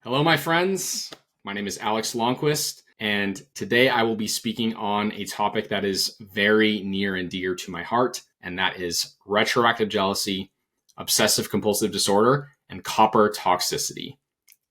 Hello, my friends. My name is Alex Lonnquist, and today I will be speaking on a topic that is very near and dear to my heart, and that is retroactive jealousy, obsessive compulsive disorder, and copper toxicity.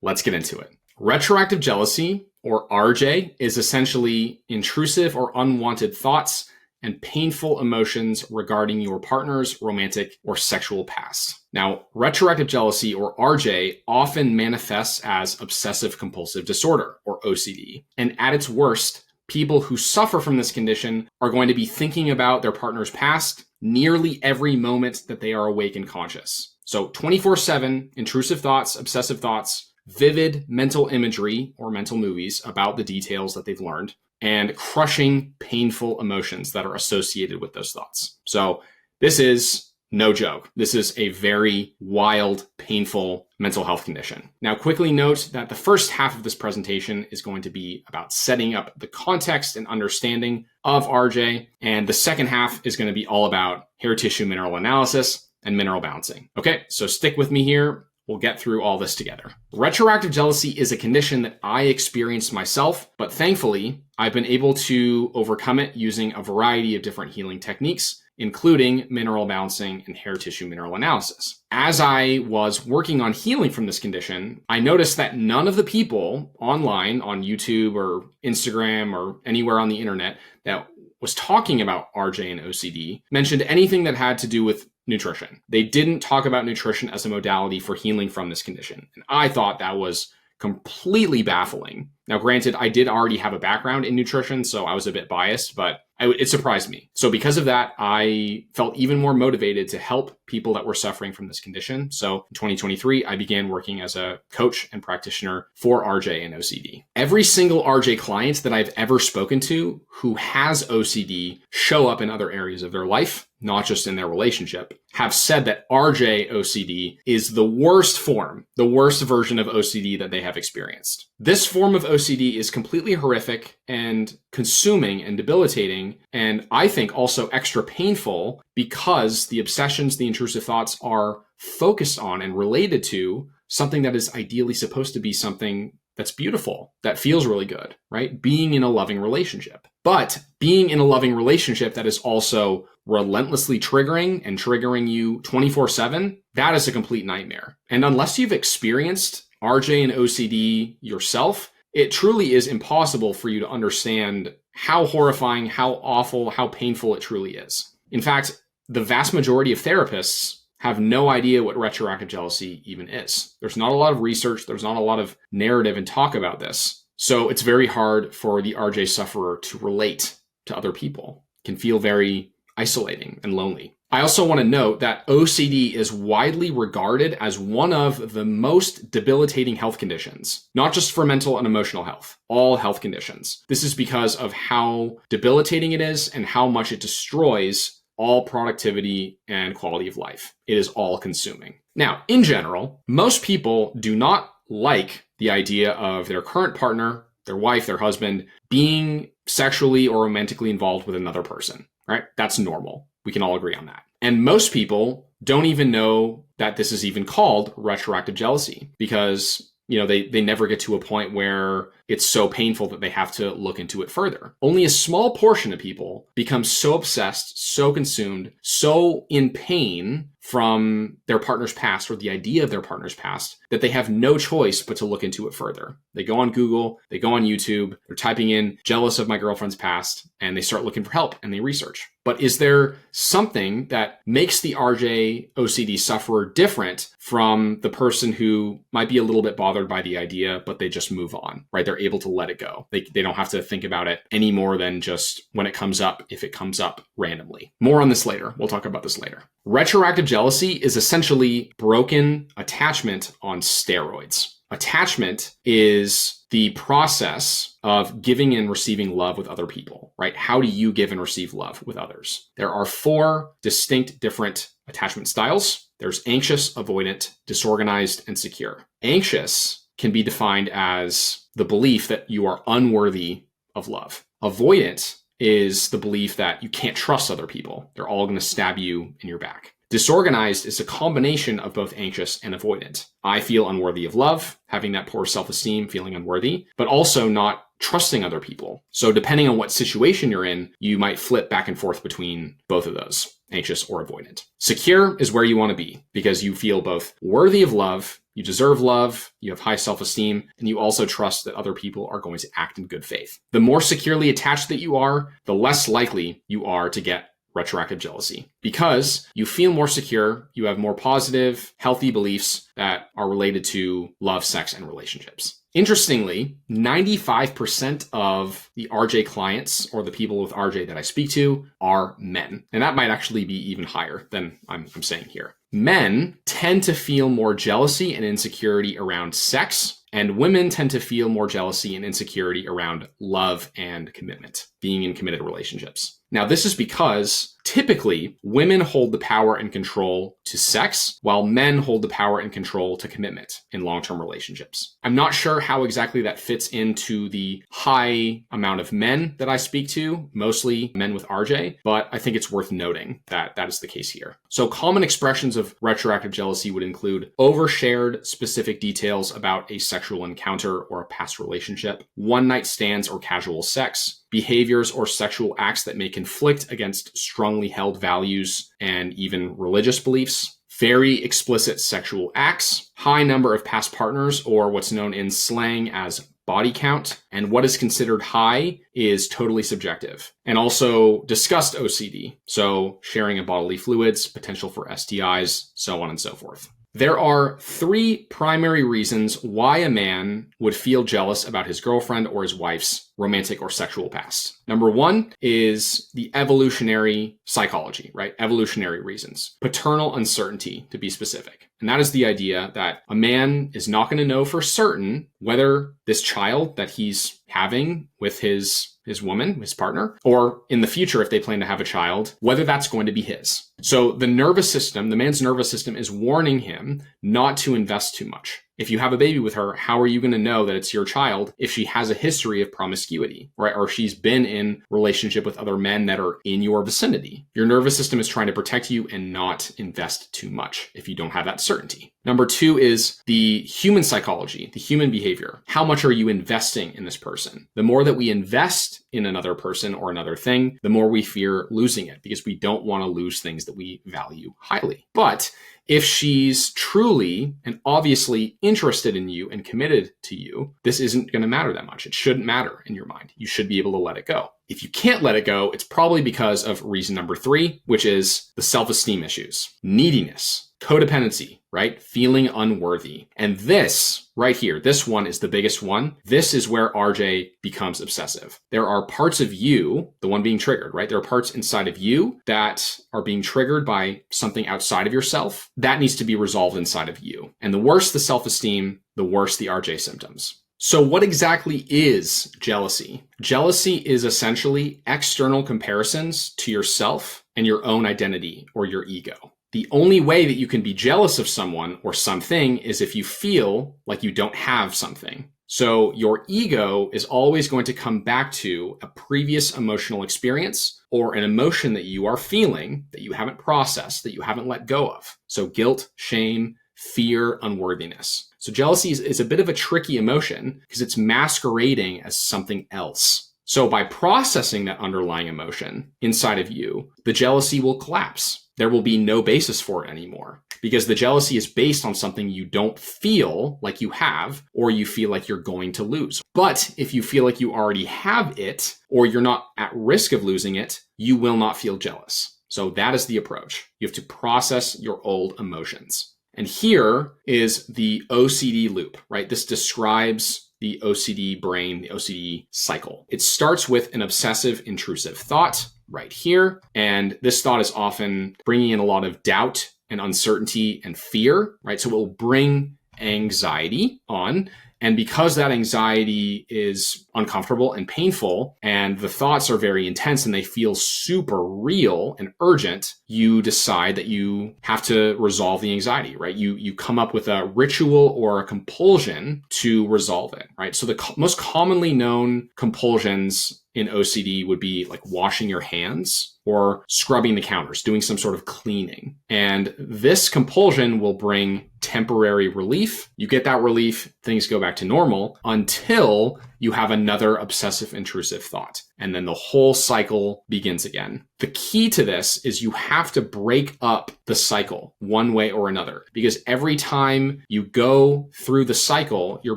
Let's get into it. Retroactive jealousy, or RJ, is essentially intrusive or unwanted thoughts and painful emotions regarding your partner's romantic or sexual past. Now, retroactive jealousy, or RJ, often manifests as obsessive compulsive disorder, or OCD. And at its worst, people who suffer from this condition are going to be thinking about their partner's past nearly every moment that they are awake and conscious. So 24/7 intrusive thoughts, obsessive thoughts, vivid mental imagery or mental movies about the details that they've learned, and crushing, painful emotions that are associated with those thoughts. So this is no joke. This is a very wild, painful mental health condition. Now, quickly note that the first half of this presentation is going to be about setting up the context and understanding of RJ, and the second half is going to be all about hair tissue mineral analysis and mineral balancing. Okay, so stick with me here. We'll get through all this together. Retroactive jealousy is a condition that I experienced myself, but thankfully, I've been able to overcome it using a variety of different healing techniques, including mineral balancing and hair tissue mineral analysis. As I was working on healing from this condition, I noticed that none of the people online on YouTube or Instagram or anywhere on the internet that was talking about RJ and OCD mentioned anything that had to do with nutrition. They didn't talk about nutrition as a modality for healing from this condition. And I thought that was completely baffling. Now, granted, I did already have a background in nutrition, so I was a bit biased, but it surprised me. So because of that, I felt even more motivated to help people that were suffering from this condition. So in 2023, I began working as a coach and practitioner for RJ and OCD. Every single RJ client that I've ever spoken to who has OCD show up in other areas of their life, not just in their relationship, have said that RJ OCD is the worst form, the worst version of OCD that they have experienced. This form of OCD is completely horrific and consuming and debilitating, and I think also extra painful because the obsessions, the intrusive thoughts are focused on and related to something that is ideally supposed to be something that's beautiful, that feels really good, right? Being in a loving relationship. But being in a loving relationship that is also relentlessly triggering and triggering you 24/7, that is a complete nightmare. And unless you've experienced RJ and OCD yourself, it truly is impossible for you to understand how horrifying, how awful, how painful it truly is. In fact, the vast majority of therapists have no idea what retroactive jealousy even is. There's not a lot of research. There's not a lot of narrative and talk about this. So it's very hard for the RJ sufferer to relate to other people. It can feel very isolating and lonely. I also want to note that OCD is widely regarded as one of the most debilitating health conditions, not just for mental and emotional health, all health conditions. This is because of how debilitating it is and how much it destroys all productivity and quality of life. It is all consuming. Now, in general, most people do not like the idea of their current partner, their wife, their husband, being sexually or romantically involved with another person, right? That's normal. We can all agree on that. And most people don't even know that this is even called retroactive jealousy because, they never get to a point where it's so painful that they have to look into it further. Only a small portion of people become so obsessed, so consumed, so in pain from their partner's past or the idea of their partner's past that they have no choice but to look into it further. They go on Google, they go on YouTube, they're typing in jealous of my girlfriend's past, and they start looking for help and they research. But is there something that makes the RJ OCD sufferer different from the person who might be a little bit bothered by the idea, but they just move on, right? They're able to let it go. They don't have to think about it any more than just when it comes up, if it comes up randomly. More on this later. We'll talk about this later. Retroactive jealousy is essentially broken attachment on steroids. Attachment is the process of giving and receiving love with other people, right? How do you give and receive love with others? There are 4 distinct different attachment styles. There's anxious, avoidant, disorganized, and secure. Anxious can be defined as the belief that you are unworthy of love. Avoidant is the belief that you can't trust other people. They're all going to stab you in your back. Disorganized is a combination of both anxious and avoidant. I feel unworthy of love, having that poor self-esteem, feeling unworthy, but also not trusting other people. So depending on what situation you're in, you might flip back and forth between both of those, anxious or avoidant. Secure is where you want to be because you feel both worthy of love, you deserve love, you have high self-esteem, and you also trust that other people are going to act in good faith. The more securely attached that you are, the less likely you are to get retroactive jealousy because you feel more secure, you have more positive, healthy beliefs that are related to love, sex, and relationships. Interestingly, 95% of the RJ clients or the people with RJ that I speak to are men. And that might actually be even higher than I'm saying here. Men tend to feel more jealousy and insecurity around sex, and women tend to feel more jealousy and insecurity around love and commitment, being in committed relationships. Now, this is because typically women hold the power and control to sex, while men hold the power and control to commitment in long-term relationships. I'm not sure how exactly that fits into the high amount of men that I speak to, mostly men with RJ, but I think it's worth noting that that is the case here. So common expressions of retroactive jealousy would include overshared specific details about a sexual encounter or a past relationship, one-night stands or casual sex, behaviors or sexual acts that may conflict against strongly held values and even religious beliefs, very explicit sexual acts, high number of past partners, or what's known in slang as body count, and what is considered high is totally subjective. And also discussed OCD, so sharing of bodily fluids, potential for STIs, so on and so forth. There are 3 primary reasons why a man would feel jealous about his girlfriend or his wife's romantic or sexual past. Number 1 is the evolutionary psychology, right? Evolutionary reasons. Paternal uncertainty, to be specific. And that is the idea that a man is not going to know for certain whether this child that he's having with his woman, his partner, or in the future, if they plan to have a child, whether that's going to be his. So the nervous system, the man's nervous system is warning him not to invest too much. If you have a baby with her, how are you going to know that it's your child if she has a history of promiscuity, right? Or she's been in relationship with other men that are in your vicinity. Your nervous system is trying to protect you and not invest too much if you don't have that certainty. Number 2 is the human psychology, the human behavior. How much are you investing in this person? The more that we invest in another person or another thing, the more we fear losing it because we don't want to lose things that we value highly. But if she's truly and obviously interested in you and committed to you, this isn't going to matter that much. It shouldn't matter in your mind. You should be able to let it go. If you can't let it go, it's probably because of reason number 3, which is the self-esteem issues, neediness, codependency, right? Feeling unworthy. And this right here, this one is the biggest one. This is where RJ becomes obsessive. There are parts of you, the one being triggered, right? There are parts inside of you that are being triggered by something outside of yourself. That needs to be resolved inside of you. And the worse the self-esteem, the worse the RJ symptoms. So what exactly is jealousy? Jealousy is essentially external comparisons to yourself and your own identity or your ego. The only way that you can be jealous of someone or something is if you feel like you don't have something. So your ego is always going to come back to a previous emotional experience or an emotion that you are feeling that you haven't processed, that you haven't let go of. So guilt, shame, fear, unworthiness. So jealousy is a bit of a tricky emotion because it's masquerading as something else. So by processing that underlying emotion inside of you, the jealousy will collapse. There will be no basis for it anymore because the jealousy is based on something you don't feel like you have or you feel like you're going to lose. But if you feel like you already have it or you're not at risk of losing it, you will not feel jealous. So that is the approach. You have to process your old emotions. And here is the OCD loop, right? This describes the OCD brain, the OCD cycle. It starts with an obsessive intrusive thought right here. And this thought is often bringing in a lot of doubt and uncertainty and fear, right? So it will bring anxiety on. And because that anxiety is uncomfortable and painful, and the thoughts are very intense and they feel super real and urgent, you decide that you have to resolve the anxiety, right? You come up with a ritual or a compulsion to resolve it, right? So the most commonly known compulsions in OCD would be like washing your hands or scrubbing the counters, doing some sort of cleaning. And this compulsion will bring temporary relief. You get that relief, things go back to normal until you have another obsessive intrusive thought. And then the whole cycle begins again. The key to this is you have to break up the cycle one way or another, because every time you go through the cycle, you're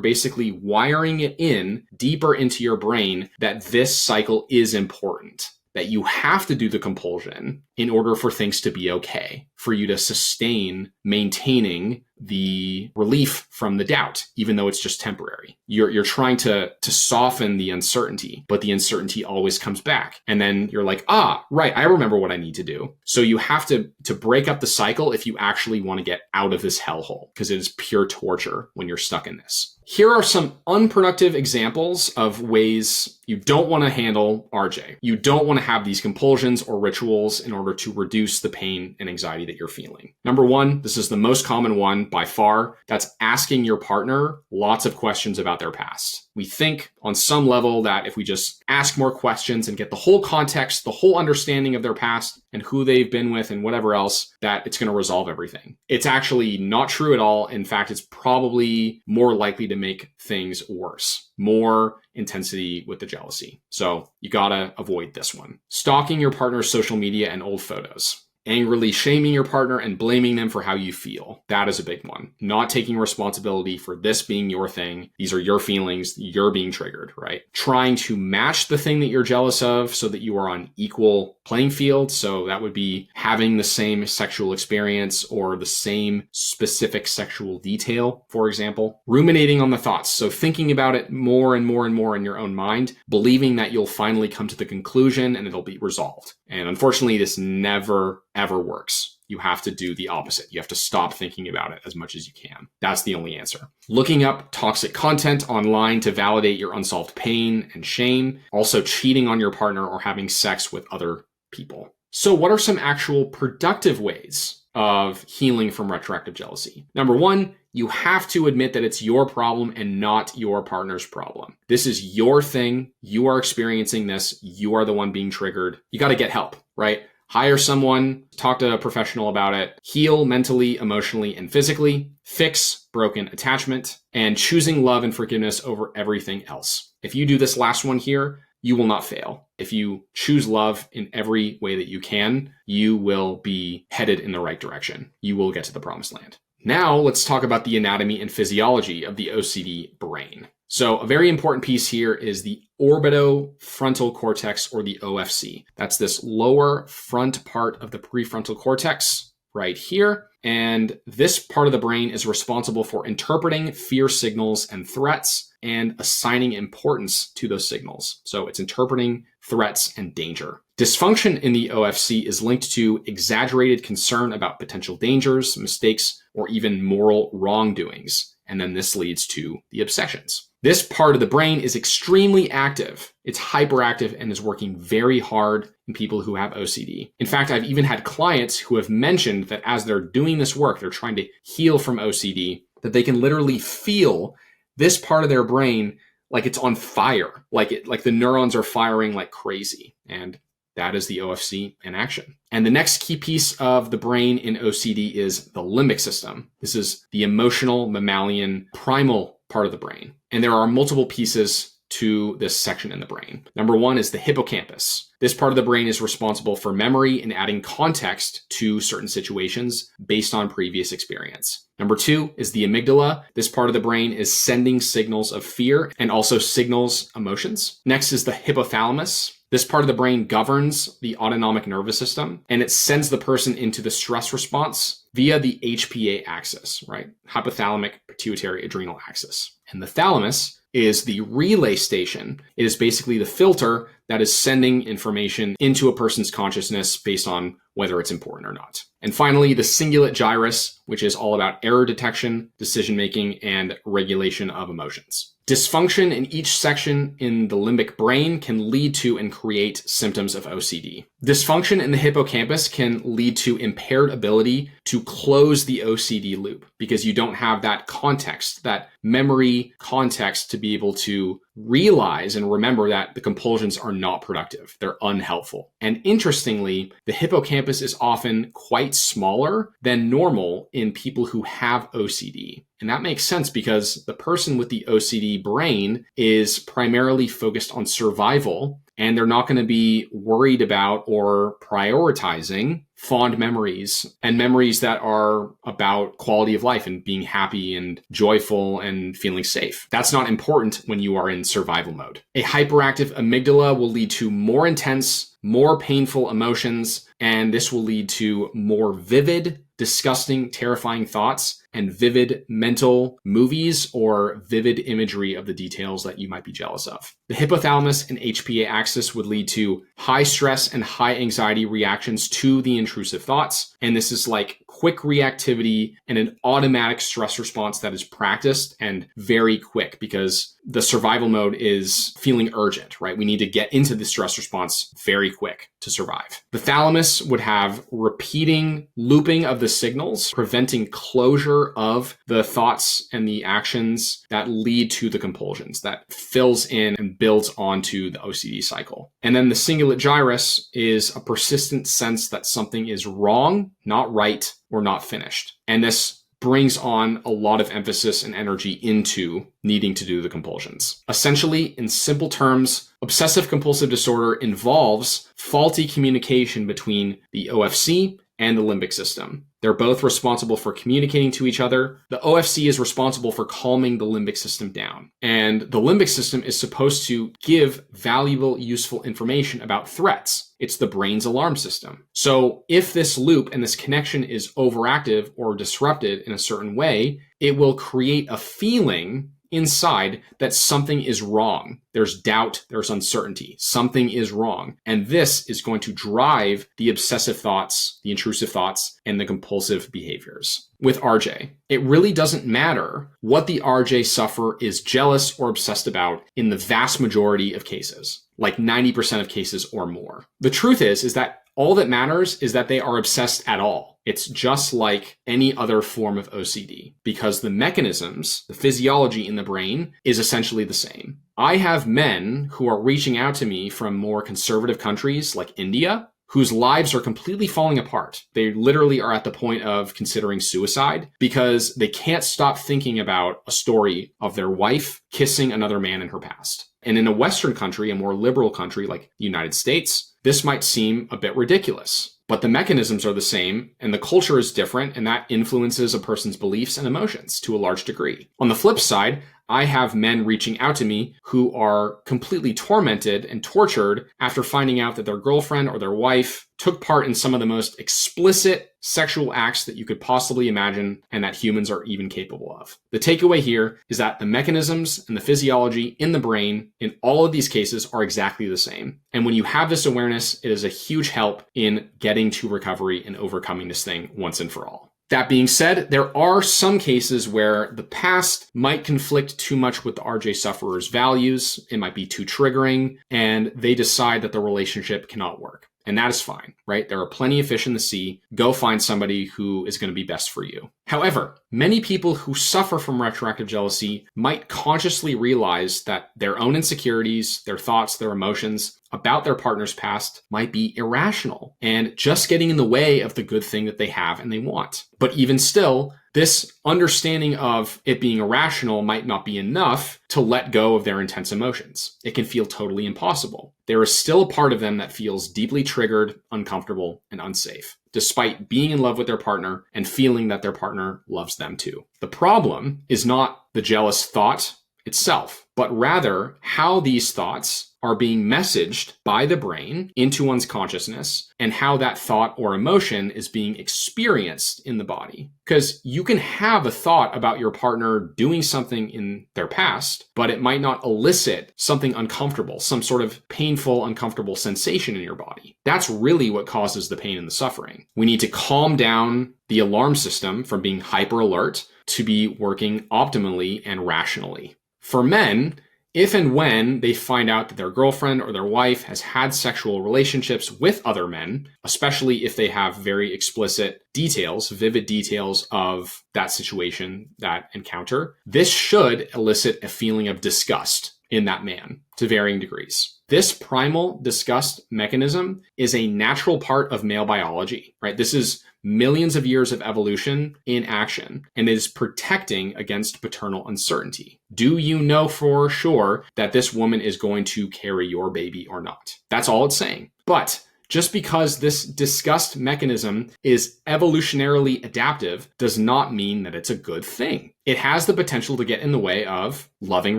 basically wiring it in deeper into your brain that this cycle is important, that you have to do the compulsion in order for things to be okay, for you to sustain maintaining the relief from the doubt, even though it's just temporary. You're trying to soften the uncertainty, but the uncertainty always comes back. And then you're like, right, I remember what I need to do. So you have to break up the cycle if you actually want to get out of this hellhole, because it is pure torture when you're stuck in this. Here are some unproductive examples of ways you don't want to handle RJ. You don't want to have these compulsions or rituals in order to reduce the pain and anxiety that you're feeling. Number one, this is the most common one by far. That's asking your partner lots of questions about their past. We think on some level that if we just ask more questions and get the whole context, the whole understanding of their past and who they've been with and whatever else, that it's going to resolve everything. It's actually not true at all. In fact, it's probably more likely to make things worse. More intensity with the jealousy. So you gotta avoid this one. Stalking your partner's social media and old photos. Angrily shaming your partner and blaming them for how you feel. That is a big one. Not taking responsibility for this being your thing. These are your feelings. You're being triggered, right? Trying to match the thing that you're jealous of so that you are on equal playing field. So that would be having the same sexual experience or the same specific sexual detail, for example. Ruminating on the thoughts. So thinking about it more and more and more in your own mind, believing that you'll finally come to the conclusion and it'll be resolved. And unfortunately, this never, ever works. You have to do the opposite. You have to stop thinking about it as much as you can. That's the only answer. Looking up toxic content online to validate your unsolved pain and shame. Also cheating on your partner or having sex with other people. So what are some actual productive ways of healing from retroactive jealousy? Number one, you have to admit that it's your problem and not your partner's problem. This is your thing. You are experiencing this. You are the one being triggered. You got to get help, right? Hire someone, talk to a professional about it, heal mentally, emotionally, and physically, fix broken attachment, and choosing love and forgiveness over everything else. If you do this last one here, you will not fail. If you choose love in every way that you can, you will be headed in the right direction. You will get to the promised land. Now let's talk about the anatomy and physiology of the OCD brain. So a very important piece here is the orbitofrontal cortex, or the OFC. That's this lower front part of the prefrontal cortex right here. And this part of the brain is responsible for interpreting fear signals and threats and assigning importance to those signals. So it's interpreting threats and danger. Dysfunction in the OFC is linked to exaggerated concern about potential dangers, mistakes, or even moral wrongdoings. And then this leads to the obsessions. This part of the brain is extremely active. It's hyperactive and is working very hard in people who have OCD. In fact, I've even had clients who have mentioned that as they're doing this work, they're trying to heal from OCD, that they can literally feel this part of their brain like it's on fire, like the neurons are firing like crazy. And that is the OFC in action. And the next key piece of the brain in OCD is the limbic system. This is the emotional mammalian primal part of the brain. And there are multiple pieces to this section in the brain. Number one is the hippocampus. This part of the brain is responsible for memory and adding context to certain situations based on previous experience. Number two is the amygdala. This part of the brain is sending signals of fear and also signals emotions. Next is the hypothalamus. This part of the brain governs the autonomic nervous system, and it sends the person into the stress response via the HPA axis, right? Hypothalamic pituitary adrenal axis. And the thalamus is the relay station. It is basically the filter that is sending information into a person's consciousness based on whether it's important or not. And finally, the cingulate gyrus, which is all about error detection, decision-making, and regulation of emotions. Dysfunction in each section in the limbic brain can lead to and create symptoms of OCD. Dysfunction in the hippocampus can lead to impaired ability to close the OCD loop because you don't have that context, that memory context to be able to realize and remember that the compulsions are not productive. They're unhelpful. And interestingly, the hippocampus is often quite smaller than normal in people who have OCD. And that makes sense because the person with the OCD brain is primarily focused on survival, and they're not going to be worried about or prioritizing fond memories and memories that are about quality of life and being happy and joyful and feeling safe. That's not important when you are in survival mode. A hyperactive amygdala will lead to more intense, more painful emotions, and this will lead to more vivid, disgusting, terrifying thoughts and vivid mental movies or vivid imagery of the details that you might be jealous of. The hypothalamus and HPA axis would lead to high stress and high anxiety reactions to the intrusive thoughts. And this is like quick reactivity and an automatic stress response that is practiced and very quick because the survival mode is feeling urgent, right? We need to get into the stress response very quick to survive. The thalamus would have repeating looping of the signals, preventing closure of the thoughts and the actions that lead to the compulsions, that fills in and builds onto the OCD cycle. And then the cingulate gyrus is a persistent sense that something is wrong, not right, or not finished. And this brings on a lot of emphasis and energy into needing to do the compulsions. Essentially, in simple terms, obsessive compulsive disorder involves faulty communication between the OFC and the limbic system. They're both responsible for communicating to each other. The OFC is responsible for calming the limbic system down. And the limbic system is supposed to give valuable, useful information about threats. It's the brain's alarm system. So if this loop and this connection is overactive or disrupted in a certain way, it will create a feeling inside that something is wrong. There's doubt, there's uncertainty, something is wrong. And this is going to drive the obsessive thoughts, the intrusive thoughts, and the compulsive behaviors. With RJ, it really doesn't matter what the RJ sufferer is jealous or obsessed about in the vast majority of cases, like 90% of cases or more. The truth is that all that matters is that they are obsessed at all. It's just like any other form of OCD because the mechanisms, the physiology in the brain is essentially the same. I have men who are reaching out to me from more conservative countries like India, whose lives are completely falling apart. They literally are at the point of considering suicide because they can't stop thinking about a story of their wife kissing another man in her past. And in a Western country, a more liberal country like the United States, this might seem a bit ridiculous. But the mechanisms are the same and the culture is different, and that influences a person's beliefs and emotions to a large degree. On the flip side, I have men reaching out to me who are completely tormented and tortured after finding out that their girlfriend or their wife took part in some of the most explicit sexual acts that you could possibly imagine and that humans are even capable of. The takeaway here is that the mechanisms and the physiology in the brain in all of these cases are exactly the same. And when you have this awareness, it is a huge help in getting to recovery and overcoming this thing once and for all. That being said, there are some cases where the past might conflict too much with the RJ sufferer's values. It might be too triggering, and they decide that the relationship cannot work. And that is fine, right? There are plenty of fish in the sea. Go find somebody who is going to be best for you. However, many people who suffer from retroactive jealousy might consciously realize that their own insecurities, their thoughts, their emotions about their partner's past might be irrational and just getting in the way of the good thing that they have and they want. But even still, this understanding of it being irrational might not be enough to let go of their intense emotions. It can feel totally impossible. There is still a part of them that feels deeply triggered, uncomfortable, and unsafe, despite being in love with their partner and feeling that their partner loves them too. The problem is not the jealous thought itself, but rather how these thoughts are being messaged by the brain into one's consciousness and how that thought or emotion is being experienced in the body. Because you can have a thought about your partner doing something in their past, but it might not elicit something uncomfortable, some sort of painful, uncomfortable sensation in your body. That's really what causes the pain and the suffering. We need to calm down the alarm system from being hyper alert to be working optimally and rationally. For men, if and when they find out that their girlfriend or their wife has had sexual relationships with other men, especially if they have very explicit details, vivid details of that situation, that encounter, this should elicit a feeling of disgust in that man to varying degrees. This primal disgust mechanism is a natural part of male biology, right? This is millions of years of evolution in action and is protecting against paternal uncertainty. Do you know for sure that this woman is going to carry your baby or not? That's all it's saying. But just because this disgust mechanism is evolutionarily adaptive does not mean that it's a good thing. It has the potential to get in the way of loving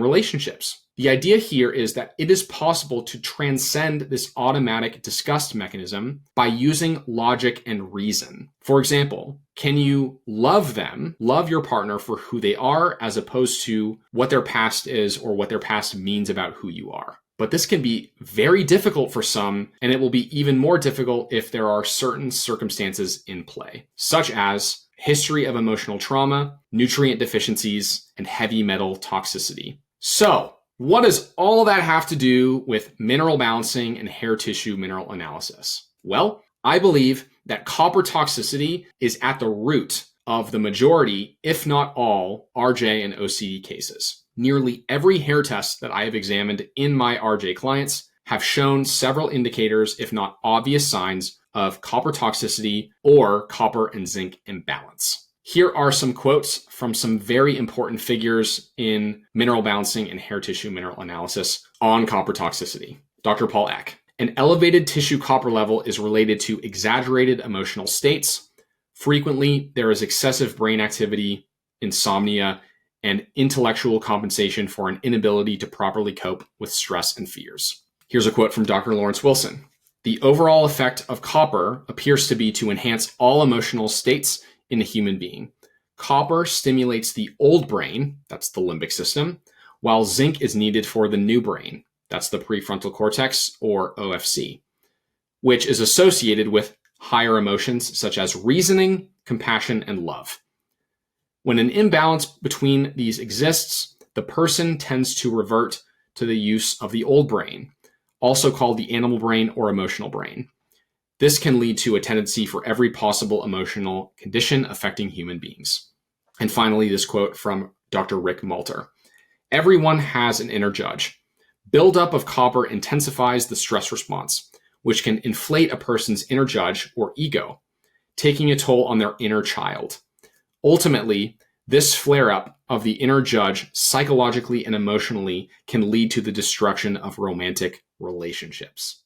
relationships. The idea here is that it is possible to transcend this automatic disgust mechanism by using logic and reason. For example, can you love them, love your partner for who they are, as opposed to what their past is or what their past means about who you are? But this can be very difficult for some, and it will be even more difficult if there are certain circumstances in play, such as history of emotional trauma, nutrient deficiencies, and heavy metal toxicity. So, what does all that have to do with mineral balancing and hair tissue mineral analysis? Well, I believe that copper toxicity is at the root of the majority, if not all, RJ and OCD cases. Nearly every hair test that I have examined in my RJ clients have shown several indicators, if not obvious signs, of copper toxicity or copper and zinc imbalance. Here are some quotes from some very important figures in mineral balancing and hair tissue mineral analysis on copper toxicity. Dr. Paul Eck. An elevated tissue copper level is related to exaggerated emotional states. Frequently, there is excessive brain activity, insomnia, and intellectual compensation for an inability to properly cope with stress and fears. Here's a quote from Dr. Lawrence Wilson. The overall effect of copper appears to be to enhance all emotional states in a human being. Copper stimulates the old brain, that's the limbic system, while zinc is needed for the new brain, that's the prefrontal cortex or OFC, which is associated with higher emotions such as reasoning, compassion, and love. When an imbalance between these exists, the person tends to revert to the use of the old brain, also called the animal brain or emotional brain. This can lead to a tendency for every possible emotional condition affecting human beings. And finally, this quote from Dr. Rick Malter. Everyone has an inner judge. Buildup of copper intensifies the stress response, which can inflate a person's inner judge or ego, taking a toll on their inner child. Ultimately, this flare-up of the inner judge psychologically and emotionally can lead to the destruction of romantic relationships.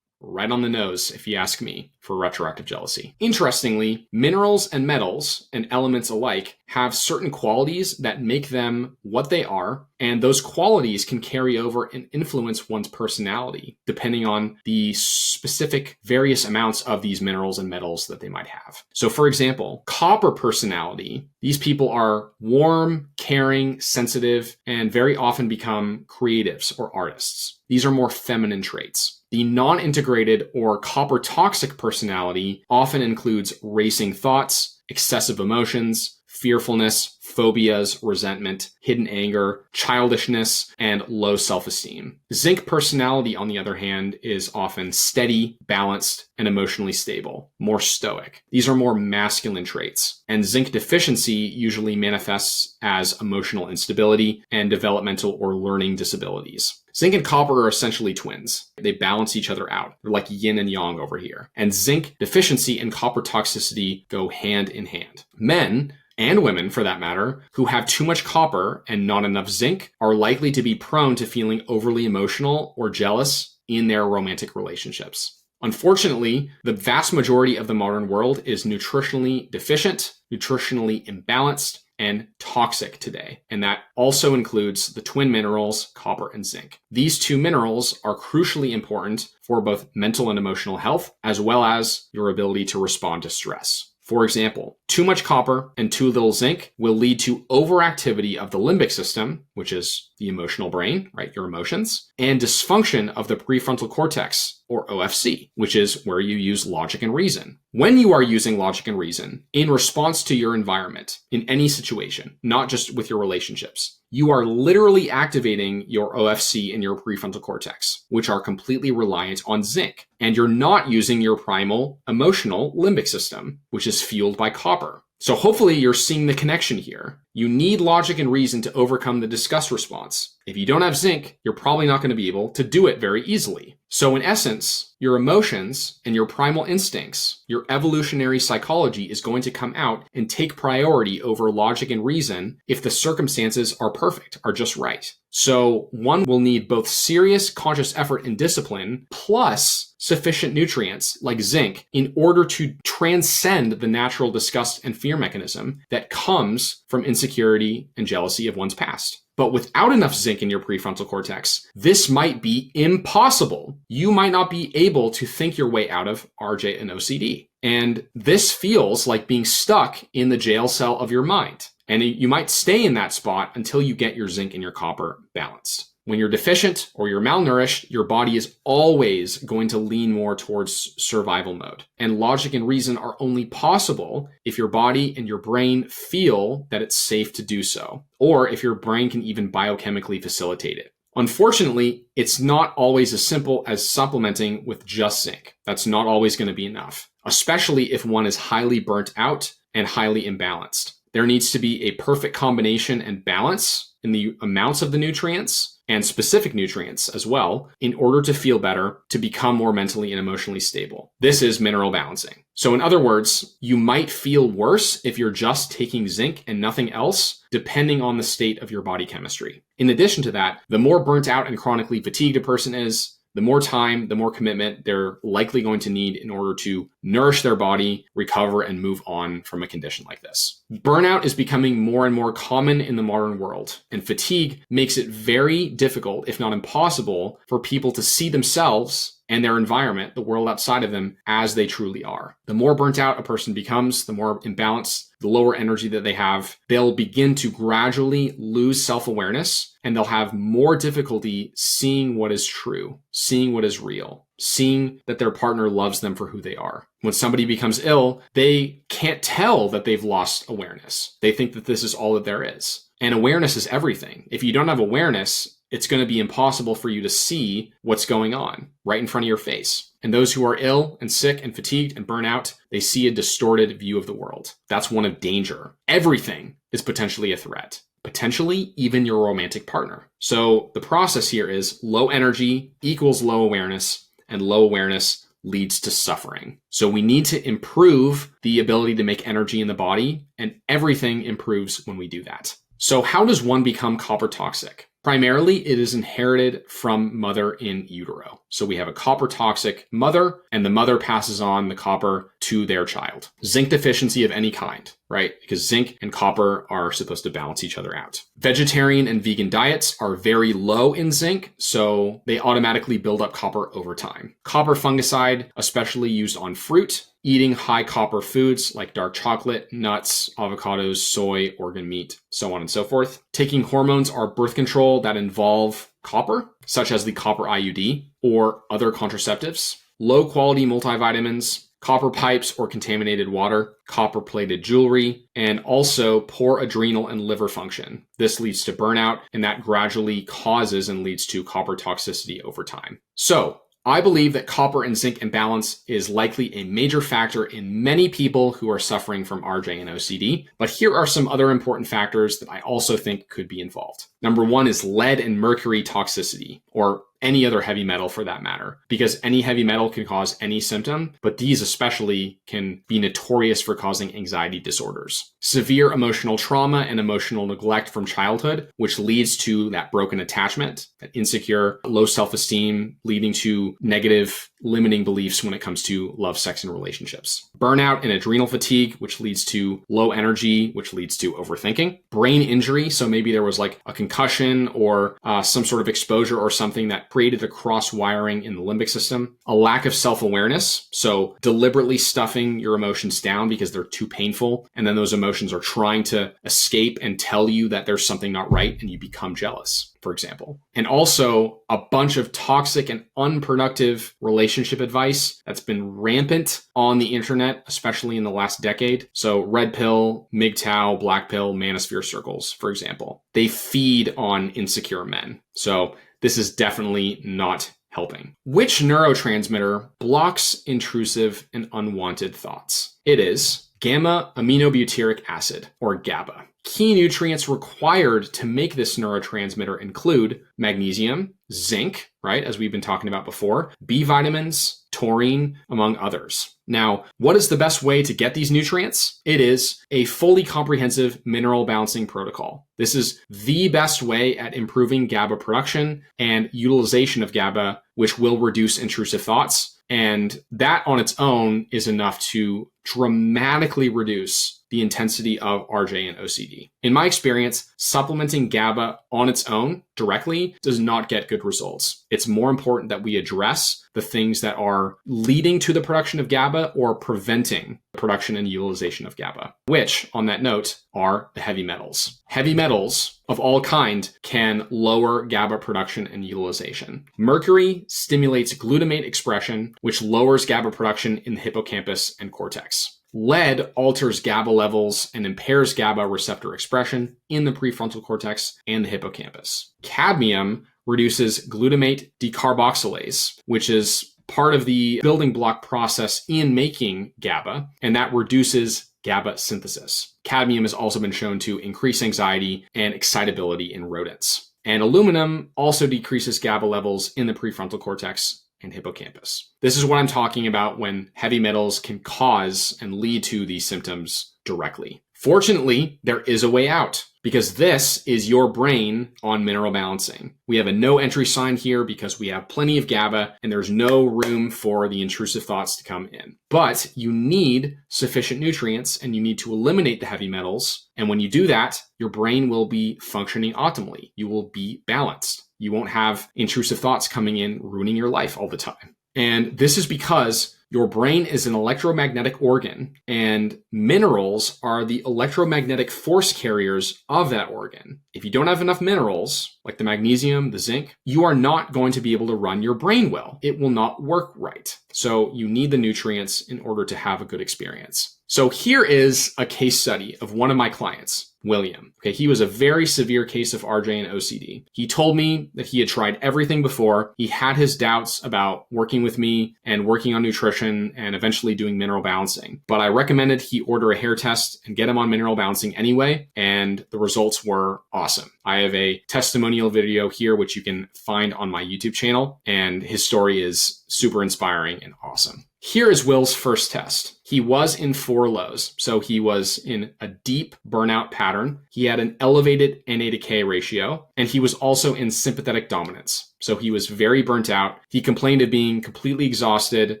Right on the nose, if you ask me, for retroactive jealousy. Interestingly, minerals and metals and elements alike have certain qualities that make them what they are, and those qualities can carry over and influence one's personality, depending on the specific various amounts of these minerals and metals that they might have. So for example, copper personality, these people are warm, caring, sensitive, and very often become creatives or artists. These are more feminine traits. The non-integrated or copper toxic personality often includes racing thoughts, excessive emotions, fearfulness, phobias, resentment, hidden anger, childishness, and low self-esteem. Zinc personality, on the other hand, is often steady, balanced, and emotionally stable, more stoic. These are more masculine traits, and zinc deficiency usually manifests as emotional instability and developmental or learning disabilities. Zinc and copper are essentially twins. They balance each other out. They're like yin and yang over here. And zinc deficiency and copper toxicity go hand in hand. Men, and women for that matter, who have too much copper and not enough zinc are likely to be prone to feeling overly emotional or jealous in their romantic relationships. Unfortunately, the vast majority of the modern world is nutritionally deficient, nutritionally imbalanced, and toxic today. And that also includes the twin minerals, copper and zinc. These two minerals are crucially important for both mental and emotional health, as well as your ability to respond to stress. For example, Too much copper and too little zinc will lead to overactivity of the limbic system, which is the emotional brain, right? Your emotions, and dysfunction of the prefrontal cortex, or OFC, which is where you use logic and reason. When you are using logic and reason in response to your environment, in any situation, not just with your relationships, you are literally activating your OFC and your prefrontal cortex, which are completely reliant on zinc. And you're not using your primal emotional limbic system, which is fueled by copper. So hopefully you're seeing the connection here. You need logic and reason to overcome the disgust response. If you don't have zinc, you're probably not going to be able to do it very easily. So in essence, your emotions and your primal instincts, your evolutionary psychology is going to come out and take priority over logic and reason if the circumstances are perfect, are just right. So one will need both serious conscious effort and discipline plus sufficient nutrients like zinc in order to transcend the natural disgust and fear mechanism that comes from insecurity and jealousy of one's past. But without enough zinc in your prefrontal cortex, this might be impossible. You might not be able to think your way out of RJ and OCD. And this feels like being stuck in the jail cell of your mind. And you might stay in that spot until you get your zinc and your copper balanced. When you're deficient or you're malnourished, your body is always going to lean more towards survival mode. And logic and reason are only possible if your body and your brain feel that it's safe to do so, or if your brain can even biochemically facilitate it. Unfortunately, it's not always as simple as supplementing with just zinc. That's not always going to be enough, especially if one is highly burnt out and highly imbalanced. There needs to be a perfect combination and balance in the amounts of the nutrients and specific nutrients as well in order to feel better, to become more mentally and emotionally stable. This is mineral balancing. So in other words, you might feel worse if you're just taking zinc and nothing else, depending on the state of your body chemistry. In addition to that, the more burnt out and chronically fatigued a person is, the more time, the more commitment they're likely going to need in order to nourish their body, recover, and move on from a condition like this. Burnout is becoming more and more common in the modern world, and fatigue makes it very difficult, if not impossible, for people to see themselves and their environment, the world outside of them, as they truly are. The more burnt out a person becomes, the more imbalanced, the lower energy that they have, they'll begin to gradually lose self-awareness, and they'll have more difficulty seeing what is true, seeing what is real, seeing that their partner loves them for who they are. When somebody becomes ill, they can't tell that they've lost awareness. They think that this is all that there is. And awareness is everything. If you don't have awareness, it's going to be impossible for you to see what's going on right in front of your face. And those who are ill and sick and fatigued and burnt out, they see a distorted view of the world. That's one of danger. Everything is potentially a threat. Potentially even your romantic partner. So the process here is low energy equals low awareness, and low awareness leads to suffering. So we need to improve the ability to make energy in the body, and everything improves when we do that. So how does one become copper toxic? Primarily, it is inherited from mother in utero. So we have a copper toxic mother, and the mother passes on the copper to their child. Zinc deficiency of any kind, right? Because zinc and copper are supposed to balance each other out. Vegetarian and vegan diets are very low in zinc, so they automatically build up copper over time. Copper fungicide, especially used on fruit. Eating high copper foods like dark chocolate, nuts, avocados, soy, organ meat, so on and so forth. Taking hormones or birth control that involve copper, such as the copper IUD or other contraceptives. Low quality multivitamins, copper pipes or contaminated water, copper plated jewelry, and also poor adrenal and liver function. This leads to burnout, and that gradually causes and leads to copper toxicity over time. So, I believe that copper and zinc imbalance is likely a major factor in many people who are suffering from RJ and OCD, but here are some other important factors that I also think could be involved. Number one is lead and mercury toxicity, or any other heavy metal for that matter, because any heavy metal can cause any symptom, but these especially can be notorious for causing anxiety disorders. Severe emotional trauma and emotional neglect from childhood, which leads to that broken attachment, that insecure, low self-esteem, leading to negative limiting beliefs when it comes to love, sex, and relationships. Burnout and adrenal fatigue, which leads to low energy, which leads to overthinking. Brain injury, so maybe there was like a concussion or some sort of exposure or something that that created a cross wiring in the limbic system, a lack of self-awareness, so deliberately stuffing your emotions down because they're too painful, and then those emotions are trying to escape and tell you that there's something not right, and you become jealous, for example. And also a bunch of toxic and unproductive relationship advice that's been rampant on the internet, especially in the last decade. So red pill, MGTOW, black pill, manosphere circles, for example. They feed on insecure men. So this is definitely not helping. Which neurotransmitter blocks intrusive and unwanted thoughts? It is gamma aminobutyric acid, or GABA. Key nutrients required to make this neurotransmitter include magnesium, zinc, right, as we've been talking about before, B vitamins, taurine, among others. Now, what is the best way to get these nutrients? It is a fully comprehensive mineral balancing protocol. This is the best way at improving GABA production and utilization of GABA, which will reduce intrusive thoughts. And that on its own is enough to dramatically reduce the intensity of RJ and OCD. In my experience, supplementing GABA on its own directly does not get good results. It's more important that we address the things that are leading to the production of GABA or preventing the production and utilization of GABA, which, on that note, are the heavy metals. Heavy metals of all kind can lower GABA production and utilization. Mercury stimulates glutamate expression, which lowers GABA production in the hippocampus and cortex. Lead alters GABA levels and impairs GABA receptor expression in the prefrontal cortex and the hippocampus. Cadmium reduces glutamate decarboxylase, which is part of the building block process in making GABA, and that reduces GABA synthesis. Cadmium has also been shown to increase anxiety and excitability in rodents. And aluminum also decreases GABA levels in the prefrontal cortex and hippocampus. This is what I'm talking about when heavy metals can cause and lead to these symptoms directly. Fortunately, there is a way out because this is your brain on mineral balancing. We have a no entry sign here because we have plenty of GABA and there's no room for the intrusive thoughts to come in. But you need sufficient nutrients and you need to eliminate the heavy metals. And when you do that, your brain will be functioning optimally. You will be balanced. You won't have intrusive thoughts coming in, ruining your life all the time. And this is because your brain is an electromagnetic organ, and minerals are the electromagnetic force carriers of that organ. If you don't have enough minerals, like the magnesium, the zinc, you are not going to be able to run your brain well. It will not work right. So you need the nutrients in order to have a good experience. So here is a case study of one of my clients, William. Okay, he was a very severe case of RJ and OCD. He told me that he had tried everything before. He had his doubts about working with me and working on nutrition and eventually doing mineral balancing. But I recommended he order a hair test and get him on mineral balancing anyway, and the results were awesome. I have a testimonial video here, which you can find on my YouTube channel, and his story is super inspiring and awesome. Here is Will's first test. He was in 4 lows, so he was in a deep burnout pattern. He had an elevated NA to K ratio, and he was also in sympathetic dominance. So he was very burnt out. He complained of being completely exhausted,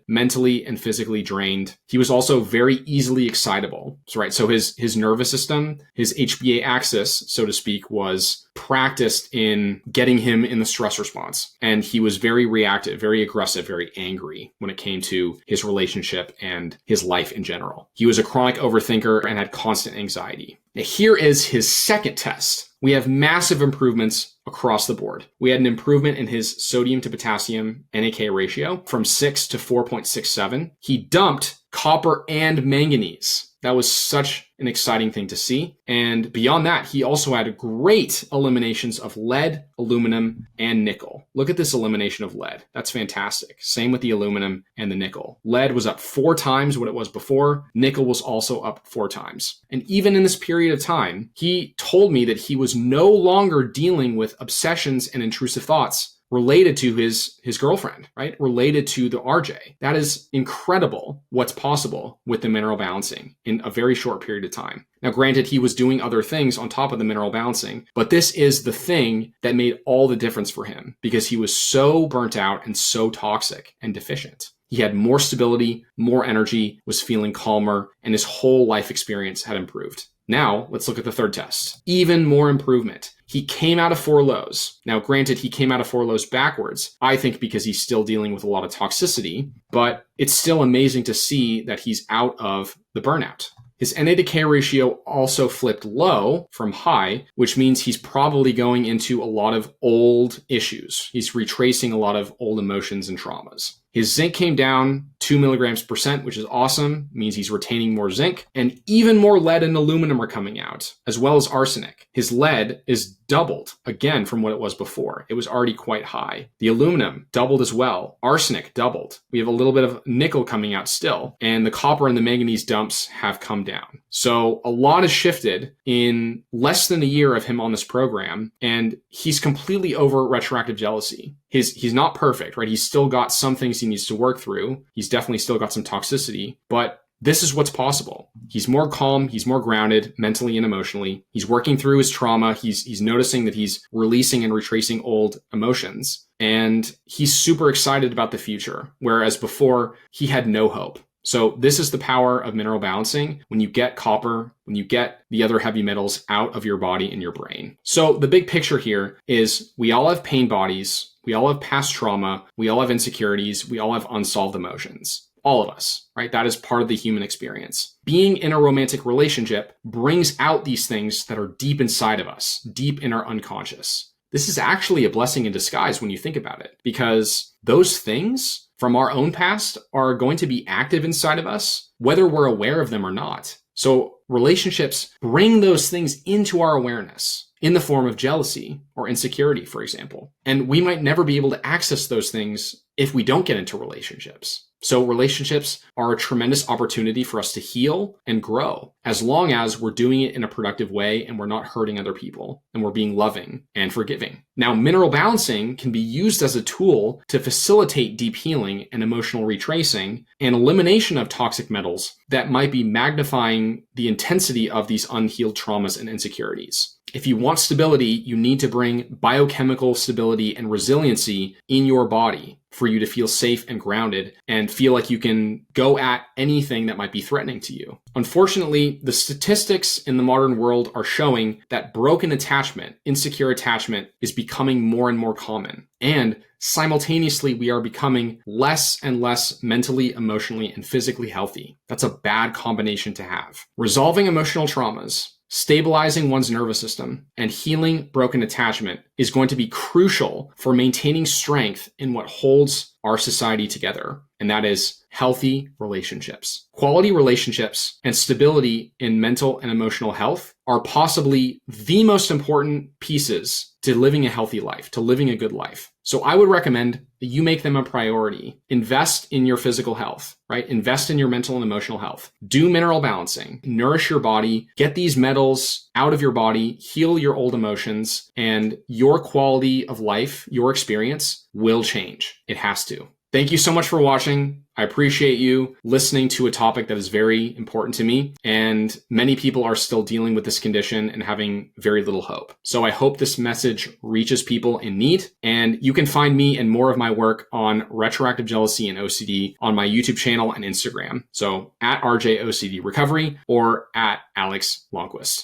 mentally and physically drained. He was also very easily excitable. So his nervous system, his HBA axis, so to speak, was practiced in getting him in the stress response. And he was very reactive, very aggressive, very angry when it came to his relationship and his life in general. He was a chronic overthinker and had constant anxiety. Now, here is his second test. We have massive improvements across the board. We had an improvement in his sodium to potassium NAK ratio from 6 to 4.67. He dumped copper and manganese. That was such an exciting thing to see. And beyond that, he also had great eliminations of lead, aluminum, and nickel. Look at this elimination of lead. That's fantastic. Same with the aluminum and the nickel. Lead was up 4 times what it was before. Nickel was also up 4 times. And even in this period of time, he told me that he was no longer dealing with obsessions and intrusive thoughts related to his girlfriend, right? Related to the RJ. That is incredible what's possible with the mineral balancing in a very short period of time. Now, granted, he was doing other things on top of the mineral balancing, but this is the thing that made all the difference for him because he was so burnt out and so toxic and deficient. He had more stability, more energy, was feeling calmer, and his whole life experience had improved. Now, let's look at the third test. Even more improvement. He came out of 4 lows. Now, granted, he came out of 4 lows backwards, I think because he's still dealing with a lot of toxicity, but it's still amazing to see that he's out of the burnout. His NA to K ratio also flipped low from high, which means he's probably going into a lot of old issues. He's retracing a lot of old emotions and traumas. His zinc came down 2 milligrams percent, which is awesome. It means he's retaining more zinc, and even more lead and aluminum are coming out, as well as arsenic. His lead is doubled again from what it was before. It was already quite high. The aluminum doubled as well. Arsenic doubled. We have a little bit of nickel coming out still, and the copper and the manganese dumps have come down. So a lot has shifted in less than a year of him on this program, and he's completely over retroactive jealousy. He's not perfect, right? He's still got some things he needs to work through. He's definitely still got some toxicity, but this is what's possible. He's more calm. He's more grounded mentally and emotionally. He's working through his trauma. He's noticing that he's releasing and retracing old emotions, and he's super excited about the future. Whereas before he had no hope. So this is the power of mineral balancing when you get copper, when you get the other heavy metals out of your body and your brain. So the big picture here is we all have pain bodies. We all have past trauma. We all have insecurities. We all have unsolved emotions. All of us, right? That is part of the human experience. Being in a romantic relationship brings out these things that are deep inside of us, deep in our unconscious. This is actually a blessing in disguise when you think about it, because those things from our own past are going to be active inside of us, whether we're aware of them or not. So relationships bring those things into our awareness in the form of jealousy or insecurity, for example. And we might never be able to access those things if we don't get into relationships. So relationships are a tremendous opportunity for us to heal and grow, as long as we're doing it in a productive way and we're not hurting other people and we're being loving and forgiving. Now, mineral balancing can be used as a tool to facilitate deep healing and emotional retracing and elimination of toxic metals that might be magnifying the intensity of these unhealed traumas and insecurities. If you want stability, you need to bring biochemical stability and resiliency in your body for you to feel safe and grounded and feel like you can go at anything that might be threatening to you. Unfortunately, the statistics in the modern world are showing that broken attachment, insecure attachment, is becoming more and more common. And simultaneously, we are becoming less and less mentally, emotionally, and physically healthy. That's a bad combination to have. Resolving emotional traumas, stabilizing one's nervous system, and healing broken attachment is going to be crucial for maintaining strength in what holds our society together, and that is healthy relationships. Quality relationships and stability in mental and emotional health are possibly the most important pieces to living a healthy life, to living a good life. So I would recommend that you make them a priority. Invest in your physical health, right? Invest in your mental and emotional health. Do mineral balancing, nourish your body, get these metals out of your body, heal your old emotions, and your quality of life, your experience will change. It has to. Thank you so much for watching. I appreciate you listening to a topic that is very important to me, and many people are still dealing with this condition and having very little hope. So I hope this message reaches people in need, and you can find me and more of my work on retroactive jealousy and OCD on my YouTube channel and Instagram. So at RJOCD Recovery or at Alex Lonnquist.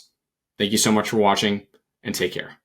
Thank you so much for watching, and take care.